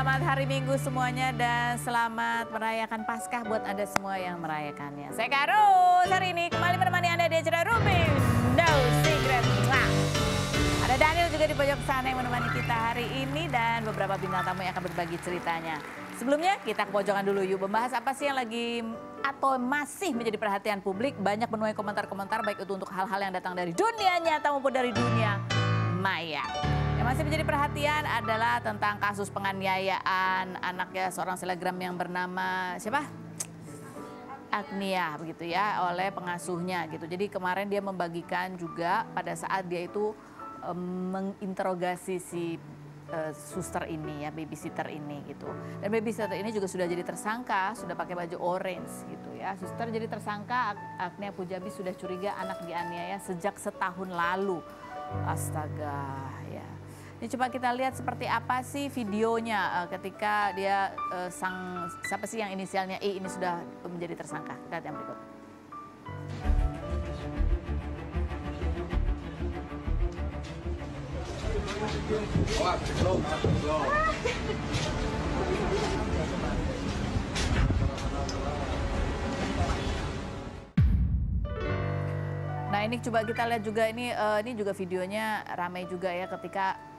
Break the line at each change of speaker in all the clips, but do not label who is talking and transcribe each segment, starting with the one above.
selamat hari Minggu semuanya dan selamat merayakan Paskah buat Anda semua yang merayakannya. Saya Karus, hari ini kembali menemani Anda di acara Ruby No Secret. Nah, ada Daniel juga di pojok sana yang menemani kita hari ini dan beberapa bintang tamu yang akan berbagi ceritanya. Sebelumnya kita ke pojokan dulu yuk, membahas apa sih yang lagi atau masih menjadi perhatian publik. Banyak menuai komentar-komentar baik itu untuk hal-hal yang datang dari dunia nyata maupun dari dunia maya. Yang masih menjadi perhatian adalah tentang kasus penganiayaan anaknya seorang selebgram yang bernama siapa? Agnia begitu ya, oleh pengasuhnya gitu. Jadi kemarin dia membagikan juga pada saat dia itu menginterogasi si suster ini ya, babysitter ini gitu. Dan babysitter ini juga sudah jadi tersangka, sudah pakai baju orange gitu ya. Suster jadi tersangka, Agnia Pujabi sudah curiga anak dianiaya sejak setahun lalu. Astaga ya. Ini coba kita lihat seperti apa sih videonya ketika dia siapa sih yang inisialnya I ini sudah menjadi tersangka. Kita lihat yang berikut. Nah ini coba kita lihat juga ini juga videonya ramai juga ya ketika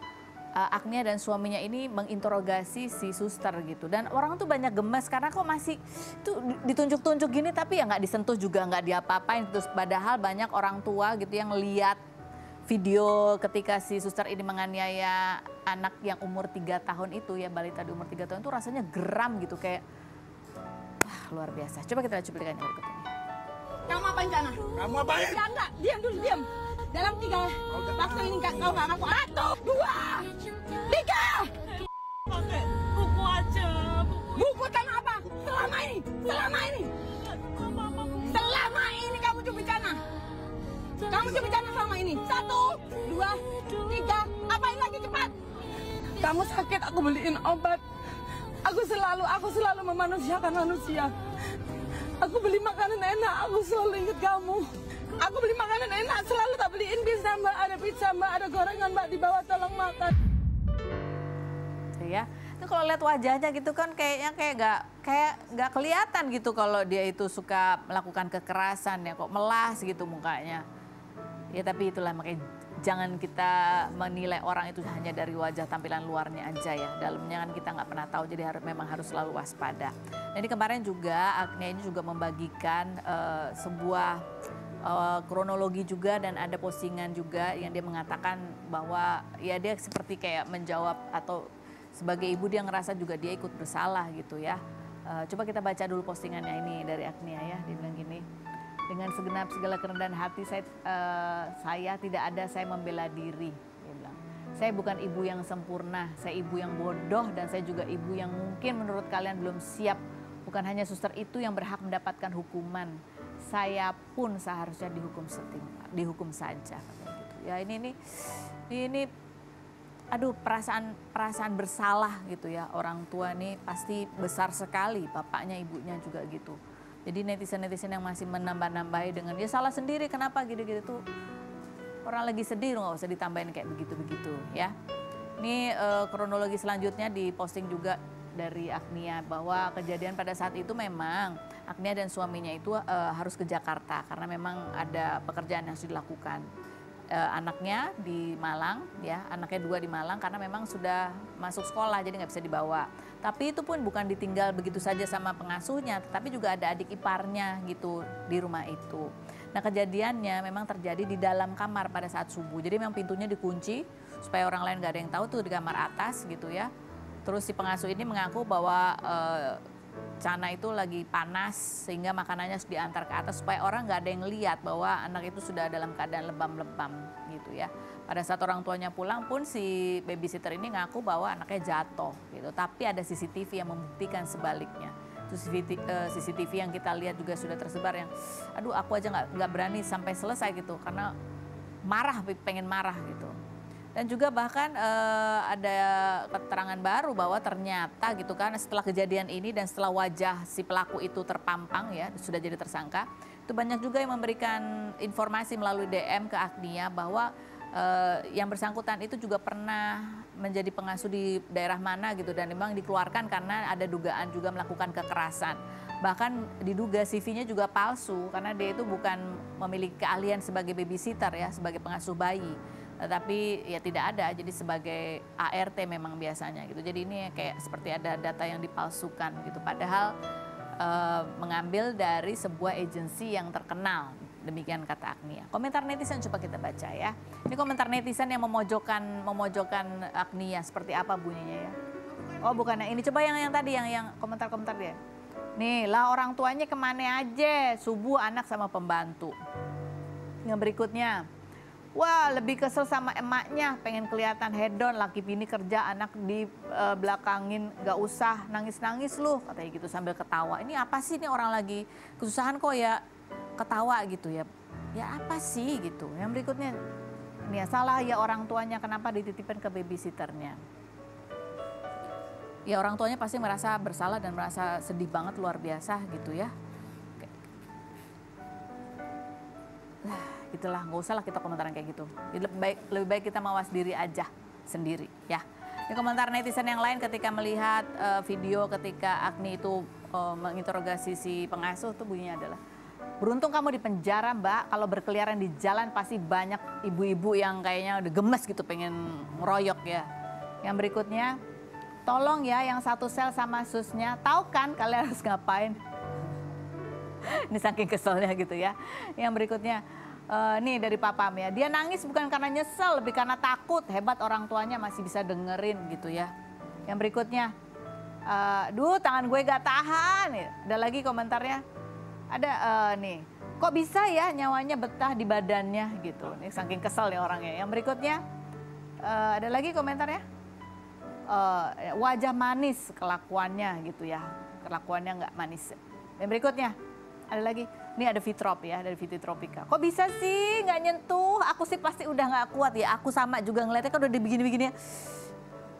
Agnia dan suaminya ini menginterogasi si suster gitu. Dan orang tuh banyak gemes karena kok masih tuh ditunjuk-tunjuk gini tapi ya nggak disentuh juga, nggak diapa-apain. Terus padahal banyak orang tua gitu yang lihat video ketika si suster ini menganiaya anak yang umur 3 tahun itu ya, balita di umur 3 tahun itu rasanya geram gitu kayak wah luar biasa. Coba kita lihat cuplikannya berikut ini.
Kamu apain sana?
Kamu apain?
Ya enggak, diam dulu, diam. Dalam 3 waktu ini kau nggak ngaku. 1, 2, 3.
Pakai buku aja.
Buku tanah apa? Selama ini, selama ini kamu cumi tanah. Kamu cumi tanah selama ini. 1, 2, 3. Apain lagi cepat? Kamu sakit, aku beliin obat. Aku selalu memanusiakan manusia. Aku beli makanan enak, aku selalu ingat kamu. Aku beli makanan enak, selalu tak beliin bisa mbak. Ada pizza mbak, ada gorengan mbak di bawah, tolong makan.
Ya, itu kalau lihat wajahnya gitu kan kayaknya kayak nggak kelihatan gitu kalau dia itu suka melakukan kekerasan ya, kok melas gitu mukanya. Ya tapi itulah makanya jangan kita menilai orang itu hanya dari wajah tampilan luarnya aja ya. Dalamnya kan kita nggak pernah tahu, jadi memang harus selalu waspada. Nah ini kemarin juga Agnia ini juga membagikan sebuah kronologi juga dan ada postingan juga yang dia mengatakan bahwa ya dia seperti kayak menjawab atau sebagai ibu dia ngerasa juga dia ikut bersalah gitu ya. Coba kita baca dulu postingannya ini dari Agnia ya, dia bilang gini. Dengan segenap segala kerendahan hati saya tidak ada saya membela diri. Dia bilang, saya bukan ibu yang sempurna, saya ibu yang bodoh dan saya juga ibu yang mungkin menurut kalian belum siap. Bukan hanya suster itu yang berhak mendapatkan hukuman, saya pun seharusnya dihukum saja. Gitu. Ya ini aduh perasaan bersalah gitu ya, orang tua nih pasti besar sekali, bapaknya ibunya juga gitu. Jadi netizen-netizen yang masih menambah-nambahi dengan dia salah sendiri kenapa gitu-gitu tuh orang lagi sedih nggak usah ditambahin kayak begitu-begitu ya. Ini kronologi selanjutnya diposting juga dari Agnia bahwa kejadian pada saat itu memang Agnia dan suaminya itu harus ke Jakarta karena memang ada pekerjaan yang harus dilakukan. Anaknya di Malang ya, anaknya 2 di Malang karena memang sudah masuk sekolah jadi nggak bisa dibawa. Tapi itu pun bukan ditinggal begitu saja sama pengasuhnya, tetapi juga ada adik iparnya gitu di rumah itu. Nah kejadiannya memang terjadi di dalam kamar pada saat subuh. Jadi memang pintunya dikunci supaya orang lain nggak ada yang tahu tuh di kamar atas gitu ya. Terus si pengasuh ini mengaku bahwa Cana itu lagi panas sehingga makanannya harus diantar ke atas supaya orang nggak ada yang lihat bahwa anak itu sudah dalam keadaan lebam-lebam gitu ya. Pada saat orang tuanya pulang pun si babysitter ini ngaku bahwa anaknya jatuh gitu. Tapi ada CCTV yang membuktikan sebaliknya. Itu CCTV yang kita lihat juga sudah tersebar yang aduh aku aja nggak berani sampai selesai gitu karena pengen marah gitu. Dan juga bahkan ada keterangan baru bahwa ternyata gitu kan setelah kejadian ini dan setelah wajah si pelaku itu terpampang ya sudah jadi tersangka, itu banyak juga yang memberikan informasi melalui DM ke Agnia bahwa yang bersangkutan itu juga pernah menjadi pengasuh di daerah mana gitu dan memang dikeluarkan karena ada dugaan juga melakukan kekerasan. Bahkan diduga CV-nya juga palsu karena dia itu bukan memiliki keahlian sebagai babysitter ya, sebagai pengasuh bayi. Tapi ya tidak ada, jadi sebagai ART memang biasanya gitu. Jadi ini kayak seperti ada data yang dipalsukan gitu. Padahal mengambil dari sebuah agensi yang terkenal. Demikian kata Agnia. Komentar netizen coba kita baca ya. Ini komentar netizen yang memojokkan Agnia seperti apa bunyinya ya. Oh bukan yang ini, coba yang tadi yang komentar-komentar dia. Nih lah orang tuanya kemana aja, subuh anak sama pembantu. Yang berikutnya, wah lebih kesel sama emaknya, pengen kelihatan hedon, laki bini kerja, anak di belakangin, gak usah nangis-nangis lu, katanya gitu sambil ketawa. Ini apa sih ini orang lagi kesusahan kok ya ketawa gitu ya. Ya apa sih gitu. Yang berikutnya, ini ya salah ya orang tuanya kenapa dititipin ke babysitternya. Ya orang tuanya pasti merasa bersalah dan merasa sedih banget luar biasa gitu ya. Itulah, nggak usah lah kita komentaran kayak gitu. Lebih baik kita mawas diri aja sendiri ya. Di komentar netizen yang lain ketika melihat video ketika Agni itu menginterogasi si pengasuh tuh bunyinya adalah, beruntung kamu di penjara Mbak, kalau berkeliaran di jalan pasti banyak ibu-ibu yang kayaknya udah gemes gitu pengen ngeroyok ya. Yang berikutnya, tolong ya yang satu sel sama susnya, tahu kan kalian harus ngapain? Ini saking keselnya gitu ya. Yang berikutnya, nih dari Papam ya, dia nangis bukan karena nyesel, lebih karena takut. Hebat orang tuanya masih bisa dengerin gitu ya. Yang berikutnya, duh tangan gue gak tahan. Ada lagi komentarnya, ada nih, kok bisa ya nyawanya betah di badannya gitu. Ini saking kesel ya orangnya. Yang berikutnya, ada lagi komentarnya, wajah manis kelakuannya gitu ya. Kelakuannya nggak manis. Yang berikutnya, ada lagi, ini ada Fitrop ya, dari Viti Tropika. Kok bisa sih nggak nyentuh? Aku sih pasti udah nggak kuat ya. Aku sama juga ngeliatnya kan udah begini-begini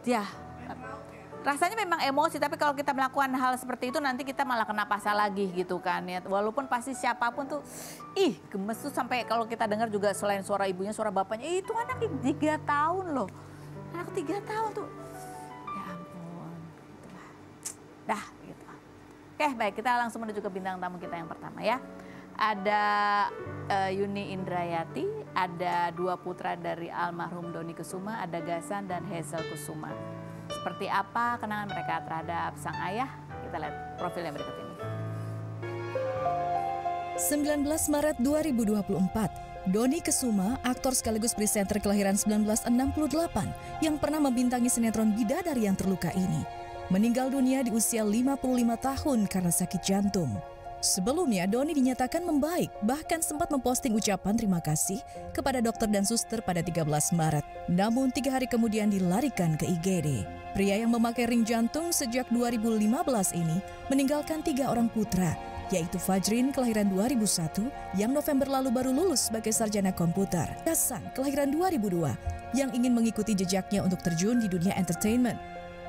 ya. Rasanya memang emosi, tapi kalau kita melakukan hal seperti itu nanti kita malah kena pasal lagi gitu kan ya. Walaupun pasti siapapun tuh, gemes tuh sampai kalau kita dengar juga selain suara ibunya, suara bapaknya, itu anak 3 tahun loh. Anak 3 tahun tuh, ya ampun. Gitulah. Dah gitu. Oke baik, kita langsung menuju ke bintang tamu kita yang pertama ya. Ada Yuni Indrayati, ada 2 putra dari almarhum Doni Kesuma, ada Gasan dan Hazel Kusuma. Seperti apa kenangan mereka terhadap sang ayah? Kita lihat profil yang berikut ini.
19 Maret 2024, Doni Kesuma, aktor sekaligus presenter kelahiran 1968 yang pernah membintangi sinetron Bidadari yang Terluka ini, meninggal dunia di usia 55 tahun karena sakit jantung. Sebelumnya, Doni dinyatakan membaik, bahkan sempat memposting ucapan terima kasih kepada dokter dan suster pada 13 Maret. Namun 3 hari kemudian dilarikan ke IGD. Pria yang memakai ring jantung sejak 2015 ini meninggalkan 3 orang putra, yaitu Fajrin kelahiran 2001 yang November lalu baru lulus sebagai sarjana komputer, Gasan kelahiran 2002 yang ingin mengikuti jejaknya untuk terjun di dunia entertainment,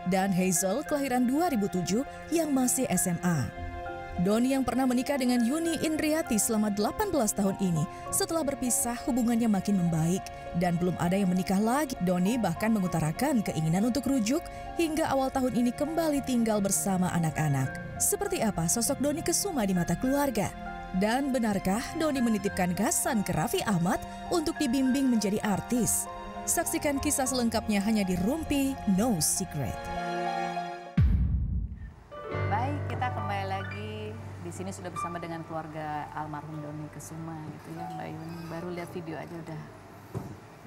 dan Hazel kelahiran 2007 yang masih SMA. Doni yang pernah menikah dengan Yuni Indriati selama 18 tahun ini, setelah berpisah hubungannya makin membaik dan belum ada yang menikah lagi. Doni bahkan mengutarakan keinginan untuk rujuk hingga awal tahun ini kembali tinggal bersama anak-anak. Seperti apa sosok Doni Kesuma di mata keluarga? Dan benarkah Doni menitipkan Gasan ke Raffi Ahmad untuk dibimbing menjadi artis? Saksikan kisah selengkapnya hanya di Rumpi No Secret.
Baik, kita kembali lagi. Di sini sudah bersama dengan keluarga almarhum Doni Kesuma gitu ya, Mbak Yuni. Baru lihat video aja udah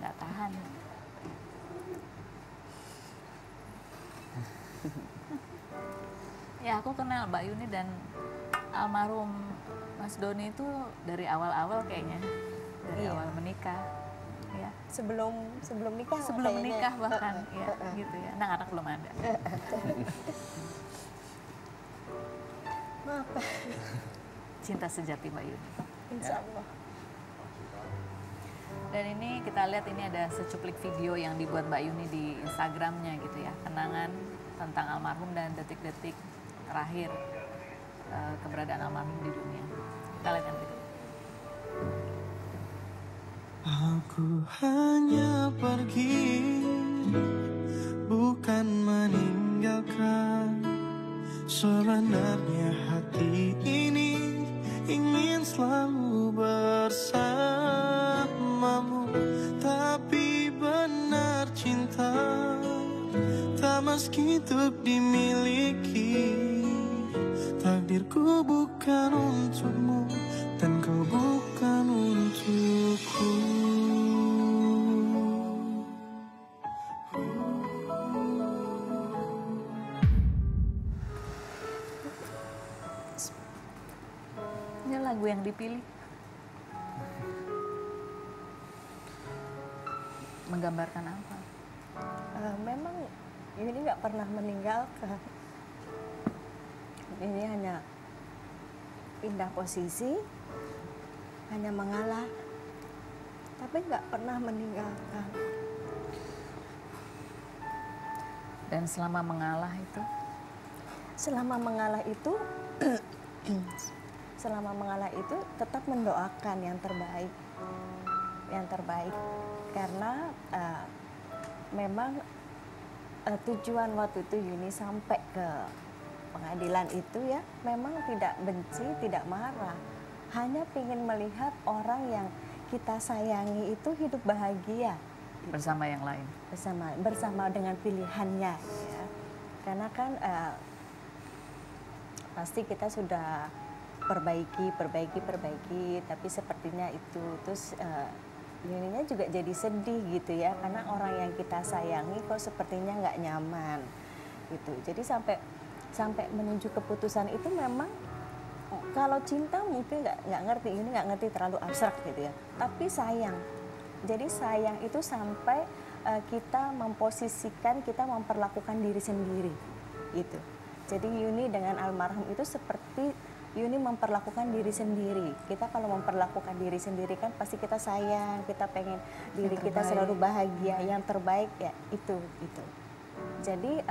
nggak tahan. Ya aku kenal Mbak Yuni dan almarhum Mas Doni itu dari awal-awal kayaknya, dari awal menikah. Ya.
Sebelum nikah.
Sebelum menikah bahkan, ya gitu ya. Anak-anak belum ada.
Maaf.
Cinta sejati Mbak Yuni.
Insya Allah.
Dan ini kita lihat ini ada secuplik video yang dibuat Mbak Yuni di Instagramnya gitu ya. Kenangan tentang almarhum dan detik-detik terakhir keberadaan almarhum di dunia. Kita lihat yang berikut.
Aku hanya pergi, bukan meninggalkan. Sebenarnya hati ini ingin selalu bersamamu, tapi benar cinta tak meski untuk dimiliki. Takdirku bukan untukmu dan kau bukan untukku.
Ini lagu yang dipilih menggambarkan apa?
Memang ini nggak pernah meninggalkan. Ini hanya pindah posisi, hanya mengalah, tapi nggak pernah meninggalkan.
Dan selama mengalah itu,
Selama mengalah itu, selama mengalah itu tetap mendoakan yang terbaik, karena memang tujuan waktu itu Yuni sampai ke pengadilan itu ya memang tidak benci, tidak marah, hanya ingin melihat orang yang kita sayangi itu hidup bahagia
bersama yang lain.
bersama dengan pilihannya ya. Karena kan pasti kita sudah perbaiki, tapi sepertinya itu terus Yuninya juga jadi sedih gitu ya, karena orang yang kita sayangi kok sepertinya nggak nyaman gitu. Jadi sampai menuju keputusan itu memang kalau cinta mungkin nggak ngerti, ini nggak ngerti, terlalu abstrak gitu ya. Tapi sayang, jadi sayang itu sampai kita memposisikan, kita memperlakukan diri sendiri gitu. Jadi Yuni dengan almarhum itu seperti Yuni memperlakukan diri sendiri. Kita kalau memperlakukan diri sendiri kan pasti kita sayang, kita pengen diri kita selalu bahagia, yang terbaik ya itu. Jadi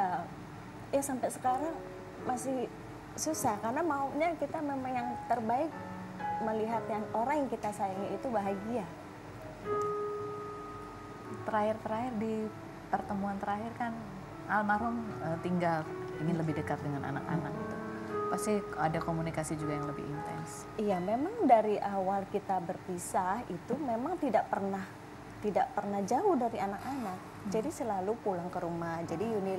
ya sampai sekarang masih susah karena maunya kita memang yang terbaik, melihat yang orang yang kita sayangi itu bahagia.
Terakhir di pertemuan terakhir kan almarhum tinggal ingin lebih dekat dengan anak-anak gitu. Pasti ada komunikasi juga yang lebih intens.
Iya, memang dari awal kita berpisah itu memang tidak pernah jauh dari anak-anak. Jadi selalu pulang ke rumah. Jadi Yuni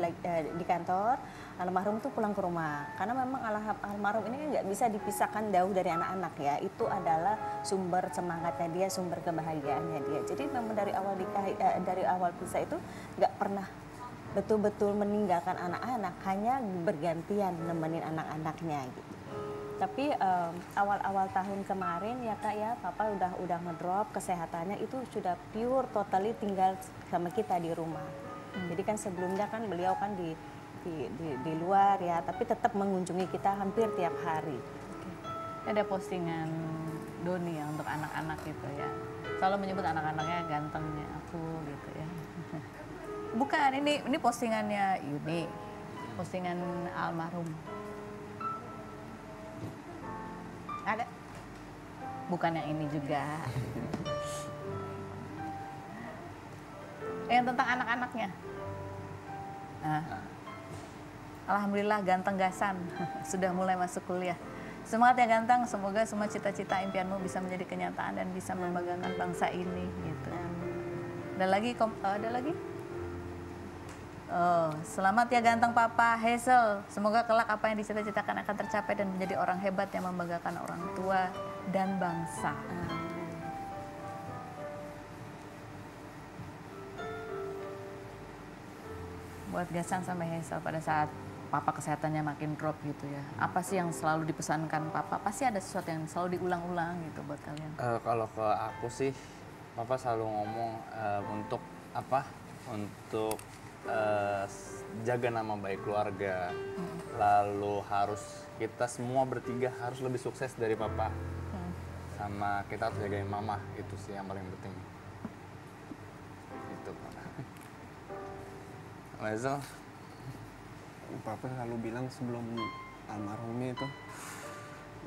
di kantor, almarhum tuh pulang ke rumah. Karena memang almarhum ini kan nggak bisa dipisahkan jauh dari anak-anak ya. Itu adalah sumber semangatnya dia, sumber kebahagiaannya dia. Jadi memang dari awal pisah itu nggak pernah betul-betul meninggalkan anak-anak, hanya bergantian nemenin anak-anaknya gitu. Tapi awal-awal tahun kemarin ya Kak ya, Papa udah ngedrop, kesehatannya itu sudah pure totally tinggal sama kita di rumah. Jadi kan sebelumnya kan beliau kan di luar ya, tapi tetap mengunjungi kita hampir tiap hari.
Ada postingan Doni ya untuk anak-anak gitu ya. Selalu menyebut anak-anaknya gantengnya aku gitu ya. Bukan, ini postingannya Yuni, postingan almarhum. Ada? Bukan yang ini juga. Yang tentang anak-anaknya. Nah, alhamdulillah ganteng gasan, sudah mulai masuk kuliah. Semangat ya ganteng, semoga semua cita-cita impianmu bisa menjadi kenyataan dan bisa membanggakan bangsa ini gitu. Ada lagi? Oh, selamat ya ganteng Papa Hazel. Semoga kelak apa yang dicita-citakan akan tercapai dan menjadi orang hebat yang membanggakan orang tua dan bangsa. Buat Gasan sama Hazel pada saat Papa kesehatannya makin drop gitu ya. Apa sih yang selalu dipesankan Papa? Pasti ada sesuatu yang selalu diulang-ulang gitu buat kalian.
Kalau ke aku sih, Papa selalu ngomong untuk apa? Untuk jaga nama baik keluarga, lalu kita semua bertiga harus lebih sukses dari Papa, sama kita harus jagain Mama, itu sih yang paling penting. Itu Pak.
Papa selalu bilang sebelum almarhumnya itu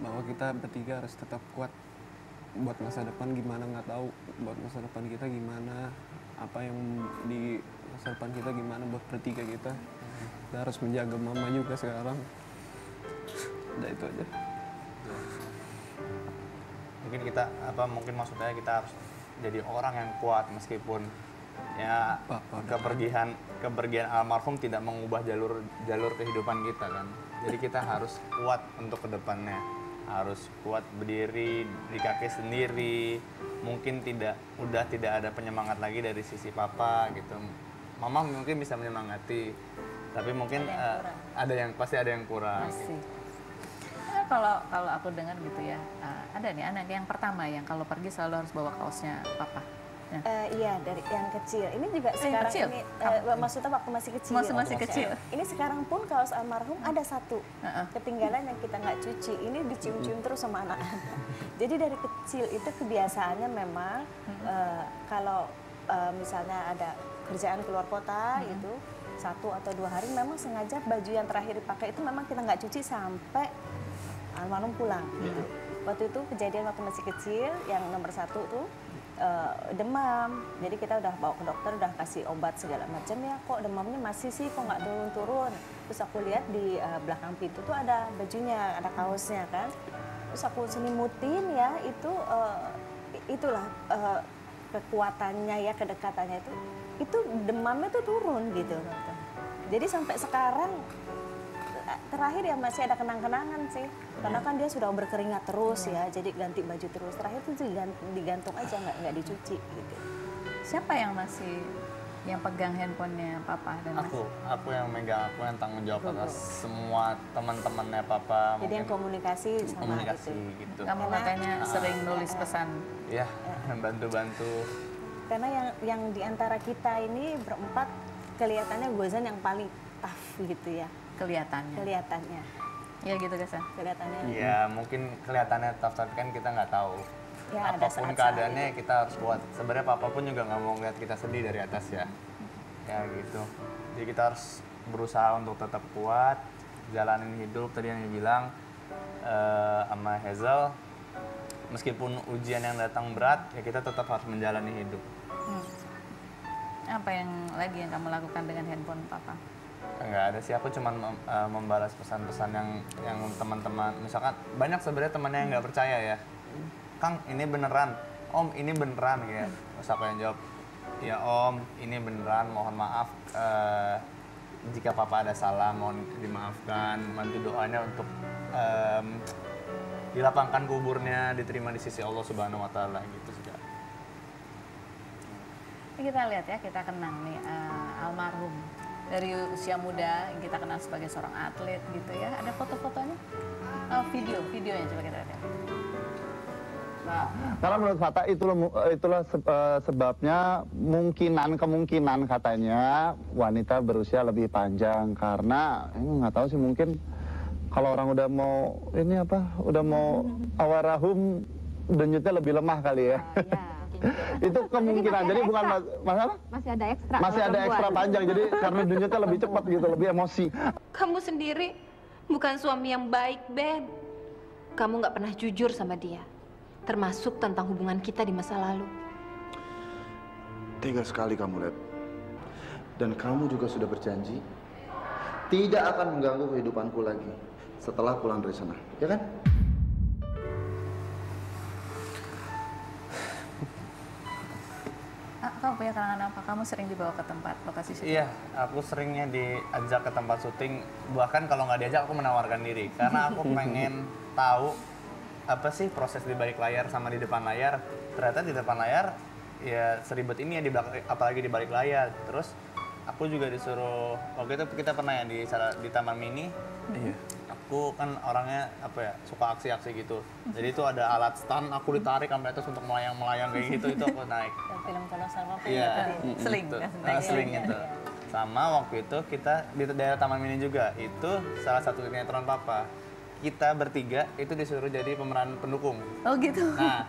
bahwa kita bertiga harus tetap kuat buat masa depan gimana nggak tahu, buat masa depan kita gimana, apa yang di masa depan kita gimana buat bertiga kita. Kita harus menjaga mama juga sekarang. Udah itu aja.
Mungkin kita mungkin maksudnya kita harus jadi orang yang kuat meskipun ya kepergian almarhum tidak mengubah jalur kehidupan kita kan. Jadi kita harus kuat untuk kedepannya, harus kuat berdiri di kaki sendiri. Mungkin udah tidak ada penyemangat lagi dari sisi papa gitu. Mama mungkin bisa menyemangati, tapi mungkin pasti ada yang kurang.
Masih. Nah, kalau aku dengar gitu ya, ada nih anak yang pertama yang kalau pergi selalu harus bawa kaosnya papa.
Iya, dari yang kecil. Ini juga sekarang
kecil?
ini maksudnya waktu masih kecil.
Masih kecil.
Ini sekarang pun kaos almarhum ada satu ketinggalan yang kita nggak cuci. Ini dicium-cium terus sama anak-anak. Jadi dari kecil itu kebiasaannya memang kalau misalnya ada kerjaan keluar kota gitu 1 atau 2 hari memang sengaja baju yang terakhir dipakai itu memang kita nggak cuci sampai almarhum pulang gitu. Waktu itu kejadian waktu masih kecil yang nomor 1 tuh demam, jadi kita udah bawa ke dokter, udah kasih obat segala macam ya, kok demamnya masih sih, kok nggak turun-turun. Terus aku lihat di belakang pintu tuh ada bajunya, ada kaosnya kan. Terus aku selimutin ya, itulah kekuatannya ya, kedekatannya itu demamnya tuh turun gitu. Jadi sampai sekarang terakhir ya masih ada kenang-kenangan sih, karena kan dia sudah berkeringat terus ya, jadi ganti baju terus. Terakhir itu digantung aja, nggak dicuci gitu.
Siapa yang pegang handphonenya papa dan mas?
Aku yang megang, aku yang tanggung jawab atas semua teman-temannya papa.
Jadi yang komunikasi sama
gitu.
Kamu katanya sering nulis pesan.
Iya, bantu-bantu.
Karena yang diantara kita ini berempat kelihatannya Gozan yang paling tough gitu ya. Kelihatannya.
Iya gitu guys ya.
Kelihatannya.
Iya, mungkin kelihatannya tough, tapi kan kita nggak tahu.
Ya,
apapun keadaannya kita harus kuat. Sebenarnya papa pun juga nggak mau ngeliat kita sedih dari atas ya. Ya gitu. Jadi kita harus berusaha untuk tetap kuat, jalanin hidup. Tadi yang dibilang sama Hazel, meskipun ujian yang datang berat, ya kita tetap harus menjalani hidup.
Apa yang kamu lakukan dengan handphone papa?
Enggak ada sih, aku cuma membalas pesan-pesan yang teman-teman, misalkan banyak sebenarnya temannya yang nggak percaya ya, Kang ini beneran, Om ini beneran gitu. Terus aku yang jawab, ya Om ini beneran, mohon maaf jika papa ada salah, mohon dimaafkan, bantu doanya untuk dilapangkan kuburnya, diterima di sisi Allah Subhanahu Wa Taala gitu juga.
Ini kita lihat ya, kita kenang nih almarhum dari usia muda yang kita kenal sebagai seorang atlet gitu ya. Ada foto-fotonya, videonya coba kita lihat.
Nah, karena menurut Fata itulah sebabnya kemungkinan katanya wanita berusia lebih panjang, karena nggak tahu sih, mungkin kalau orang udah mau awarahum denyutnya lebih lemah kali ya. Itu kemungkinan. Jadi bukan masalah. Masih ada ekstra panjang. Jadi karena denyutnya lebih cepat gitu, lebih emosi.
Kamu sendiri bukan suami yang baik, Ben. Kamu nggak pernah jujur sama dia, termasuk tentang hubungan kita di masa lalu.
Tega sekali kamu, Lep. Dan kamu juga sudah berjanji tidak akan mengganggu kehidupanku lagi setelah pulang dari sana, ya kan?
Kamu punya kenangan apa? Kamu sering dibawa ke tempat lokasi syuting?
Iya, aku seringnya diajak ke tempat syuting. Bahkan kalau nggak diajak, aku menawarkan diri. Karena aku pengen tahu apa sih proses di balik layar sama di depan layar. Ternyata di depan layar ya seribet ini ya, apalagi di balik layar. Terus aku juga disuruh, waktu itu kita pernah ya di Taman Mini. Iya. Aku kan orangnya suka aksi-aksi gitu. Jadi itu ada alat stand, aku ditarik sampai atas untuk melayang-melayang kayak gitu, itu aku naik.
Film kolosal apa
ya?
Seling
Seling itu. Sama waktu itu kita di daerah Taman Mini juga, itu salah satu sinetron papa. Kita bertiga itu disuruh jadi pemeran pendukung.
Oh gitu?
Nah,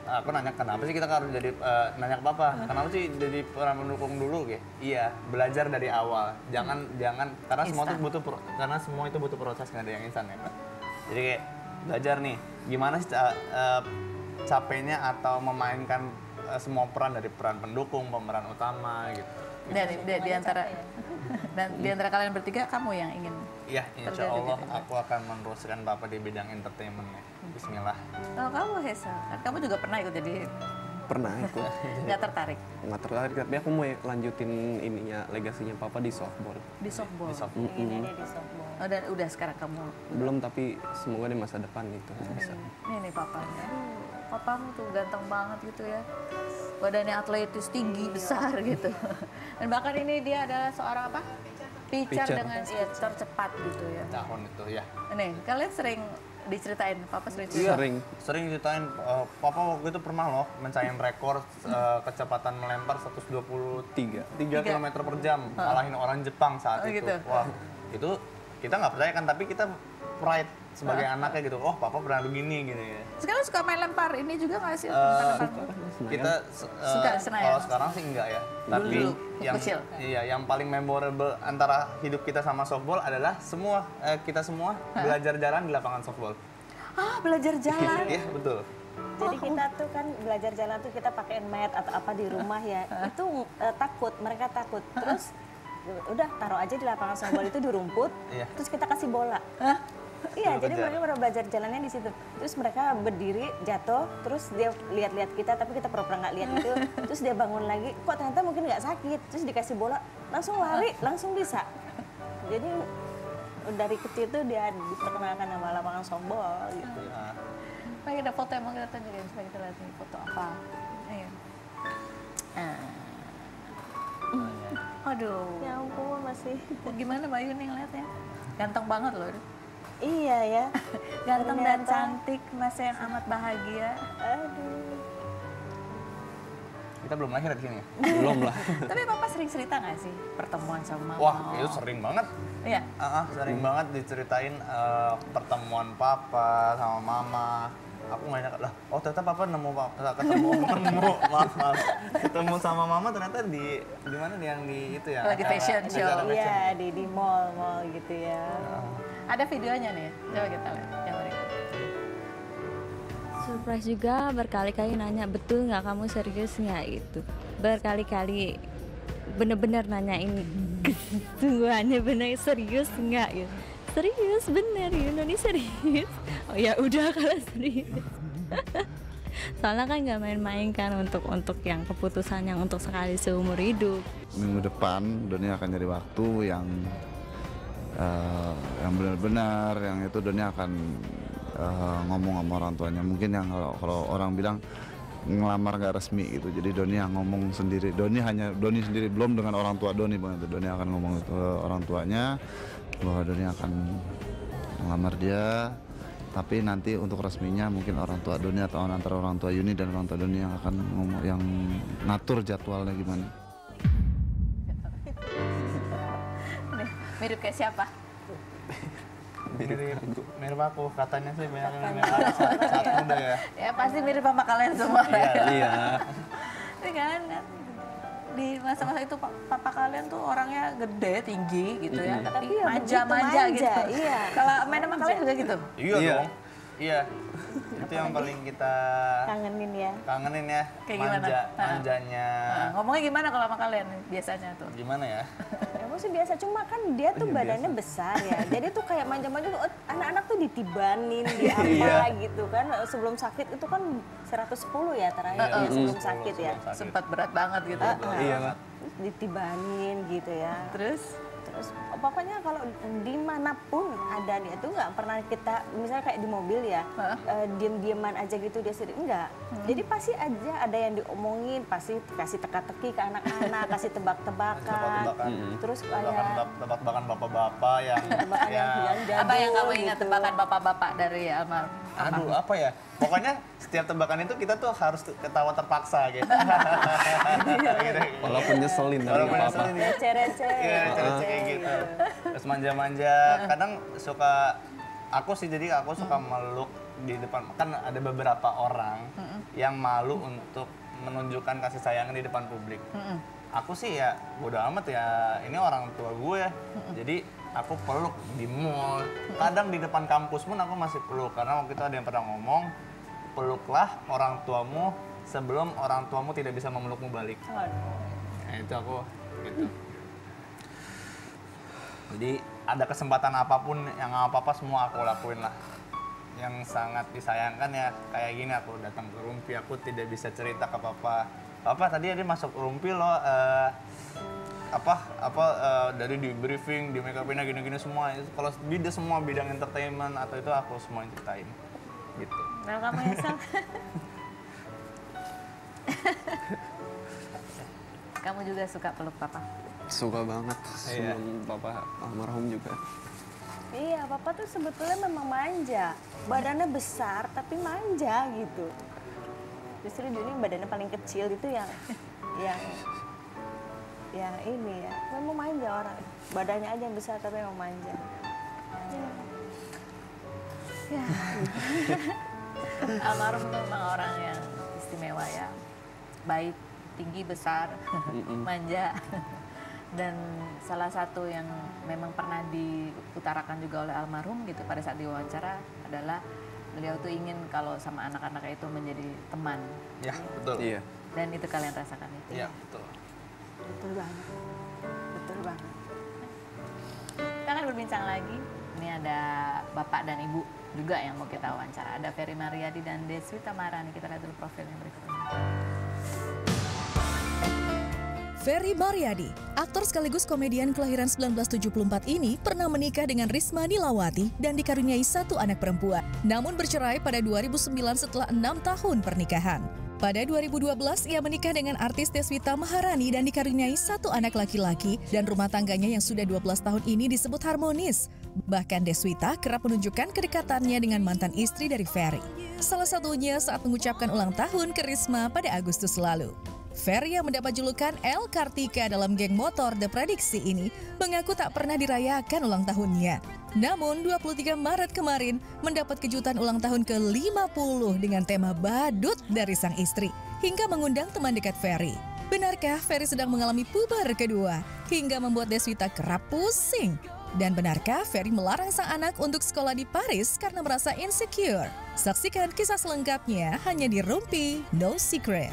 aku nanya kenapa sih kita harus jadi, nanya ke papa, kenapa sih jadi pemeran pendukung dulu gitu? Iya, belajar dari awal. Jangan karena semua itu butuh proses, nggak ada yang instan ya Pak. Jadi kayak belajar nih, gimana sih capeknya atau memainkan semua peran dari peran pendukung, pemeran utama gitu.
Dan di antara kalian bertiga kamu yang ingin?
Iya, insya Allah aku akan meneruskan Papa di bidang entertainment-nya. Bismillah.
Kalau kamu Hesa, kan kamu juga pernah ikut jadi?
Pernah ikut.
Nggak tertarik?
Nggak tertarik, tapi aku mau lanjutin ininya, legasinya Papa di softball.
Di softball?
Di softball.
Inginnya dia di softball.
Oh, dan udah sekarang kamu?
Belum, tapi semoga di masa depan itu bisa.
Ini nih papanya. Papamu tuh ganteng banget gitu ya. Badannya atletis, tinggi, besar gitu. Dan bahkan ini dia adalah seorang apa? Pitcher dengan tercepat gitu ya.
Tahun itu ya.
Nih, kalian sering diceritain, Papa sering ceritain?
Sering ceritain. Papa waktu itu pernah loh mencahin rekor kecepatan melempar 123 km per jam. Ngalahin orang Jepang saat itu.
Gitu.
Wah, itu kita nggak percaya kan, tapi kita pride sebagai anaknya gitu. Oh, Papa pernah begini gitu ya.
Sekarang suka main lempar ini juga nggak sih?
Kita
suka Senayan?
kalau sekarang sih enggak ya. Tapi yang
kecil.
Iya, yang paling memorable antara hidup kita sama softball adalah kita semua belajar jalan di lapangan softball.
Ah, belajar jalan.
Iya, betul.
Jadi kita tuh kan belajar jalan tuh kita pakai mat atau apa di rumah ya. Itu takut, mereka takut. Terus udah taruh aja di lapangan softball itu di rumput. Terus kita kasih bola. Iya, jadi mereka pernah belajar jalannya di situ. Terus mereka berdiri, jatuh, terus dia lihat-lihat kita, tapi kita pura-pura nggak lihat itu. Terus dia bangun lagi, kok ternyata mungkin nggak sakit. Terus dikasih bola, langsung lari, langsung bisa. Jadi dari kecil tuh dia diperkenalkan sama lapangan softball gitu.
Lagi ada foto emang kita tunjukin supaya kita lihat nih foto apa. Ayo. Aduh.
Ya ampun, masih.
Gimana Mbak Yuni ngeliatnya? Ganteng banget loh.
Iya ya.
Ganteng dan cantik, masa yang amat bahagia.
Aduh.
Kita belum lahir di sini.
Belum lah.
Tapi Papa sering cerita nggak sih pertemuan sama Mama?
Wah, itu sering banget.
Iya.
Sering banget diceritain pertemuan Papa sama Mama. Aku nggak nyangka lah. Oh, ternyata Papa ketemu sama Mama ternyata di mana yang di itu ya?
Di fashion show.
Iya, di mall gitu ya.
Ada videonya nih, coba kita lihat yang berikut.
Surprise juga, berkali-kali nanya, betul nggak kamu serius nggak gitu. Berkali-kali bener-bener nanyain kesungguhannya, bener serius nggak gitu. Serius bener, Yunoni serius. Oh ya udah kalau serius. Soalnya kan nggak main-main kan untuk yang keputusan yang untuk sekali seumur hidup.
Minggu depan Doni akan jadi waktu yang benar-benar, yang itu Doni akan ngomong sama orang tuanya. Mungkin yang kalau orang bilang ngelamar gak resmi gitu, jadi Doni yang ngomong sendiri. Doni sendiri, belum dengan orang tua Doni begitu. Doni akan ngomong ke orang tuanya bahwa Doni akan ngelamar dia, tapi nanti untuk resminya mungkin orang tua Doni atau antara orang tua Yuni dan orang tua Doni yang akan ngomong, yang ngatur jadwalnya gimana.
Mirip kayak siapa?
Mirip aku, katanya sih banyak yang mirip aku saat muda ya.
Ya pasti mirip sama kalian semua.
Iya.
Ini kan di masa-masa itu papa kalian tuh orangnya gede, tinggi gitu ya. Tapi manja-manja gitu.
Iya.
Kalau main sama kalian juga gitu?
Iya dong. Iya. Itu yang paling kita
kangenin ya.
Kayak gimana?
Manjanya.
Ngomongnya gimana kalau sama kalian biasanya tuh?
Gimana ya?
Emang sih biasa, cuma kan dia tuh badannya besar ya. Jadi tuh kayak manja-manja, anak-anak tuh ditibanin, di apa gitu kan. Sebelum sakit itu kan 110 ya terakhir sebelum sakit ya.
Sempat berat banget gitu.
Iya.
Ditibanin gitu ya. Terus pokoknya kalau dimanapun ada dia tuh nggak pernah kita misalnya kayak di mobil ya diem-dieman aja gitu dia sendiri enggak. Jadi pasti aja ada yang diomongin, pasti kasih teka-teki ke anak-anak, kasih tebak-tebakan. Terus kayak
tebak-tebakan bapak-bapak yang
jago.
Apa yang kamu ingat tebakan bapak-bapak dari almarhum?
Aduh, apa ya? Pokoknya setiap tebakan itu kita tuh harus ketawa terpaksa gitu.
Walaupun nyeselin tapi nggak apa-apa.
Receh-receh.
Iya, receh-receh kayak gitu. Terus manja-manja. Kadang suka aku suka meluk di depan. Kan ada beberapa orang yang malu untuk menunjukkan kasih sayang di depan publik. Aku sih ya bodo amat ya, ini orang tua gue. Jadi aku peluk di mall. Kadang di depan kampus pun aku masih peluk karena waktu itu ada yang pernah ngomong peluklah orang tuamu sebelum orang tuamu tidak bisa memelukmu balik. Nah itu aku gitu. Jadi ada kesempatan apapun yang apa-apa semua aku lakuin lah. Yang sangat disayangkan ya kayak gini, aku datang ke Rumpi, aku tidak bisa cerita ke papa. Papa tadi ada masuk Rumpi loh, dari di briefing, di make up-nya gini-gini semua. Kalau semua bidang entertainment atau itu aku semua yang ceritain gitu.
Nah, kamu yang salah. Kamu juga suka peluk papa?
Suka banget, sebelum papa almarhum juga.
Iya, papa tuh sebetulnya memang manja. Badannya besar tapi manja gitu. Justru Juni badannya paling kecil itu yang ini ya. Memang manja orang. Badannya aja yang besar tapi memang manja.
Ya. Almarhum memang orang yang istimewa ya. Baik, tinggi, besar, manja. Dan salah satu yang memang pernah diutarakan juga oleh almarhum gitu pada saat diwawancara adalah beliau tuh ingin kalau sama anak-anaknya itu menjadi teman.
Ya, betul.
Iya.
Dan itu kalian rasakan itu.
Iya, betul.
Betul banget. Betul banget.
Kita akan berbincang lagi. Ini ada Bapak dan Ibu juga yang mau kita wawancara. Ada Ferry Mariadi dan Deswita Maharani. Kita lihat dulu profilnya berikut ini.
Ferry Mariadi, aktor sekaligus komedian kelahiran 1974 ini pernah menikah dengan Risma Nilawati dan dikaruniai 1 anak perempuan. Namun bercerai pada 2009 setelah 6 tahun pernikahan. Pada 2012, ia menikah dengan artis Deswita Maharani dan dikaruniai 1 anak laki-laki dan rumah tangganya yang sudah 12 tahun ini disebut harmonis. Bahkan Deswita kerap menunjukkan kedekatannya dengan mantan istri dari Ferry. Salah satunya saat mengucapkan ulang tahun ke Risma pada Agustus lalu. Ferry yang mendapat julukan El Kartika dalam geng motor The Prediksi ini mengaku tak pernah dirayakan ulang tahunnya. Namun 23 Maret kemarin mendapat kejutan ulang tahun ke-50 dengan tema badut dari sang istri hingga mengundang teman dekat Ferry. Benarkah Ferry sedang mengalami puber kedua hingga membuat Deswita kerap pusing? Dan benarkah Ferry melarang sang anak untuk sekolah di Paris karena merasa insecure? Saksikan kisah selengkapnya hanya di Rumpi No Secret.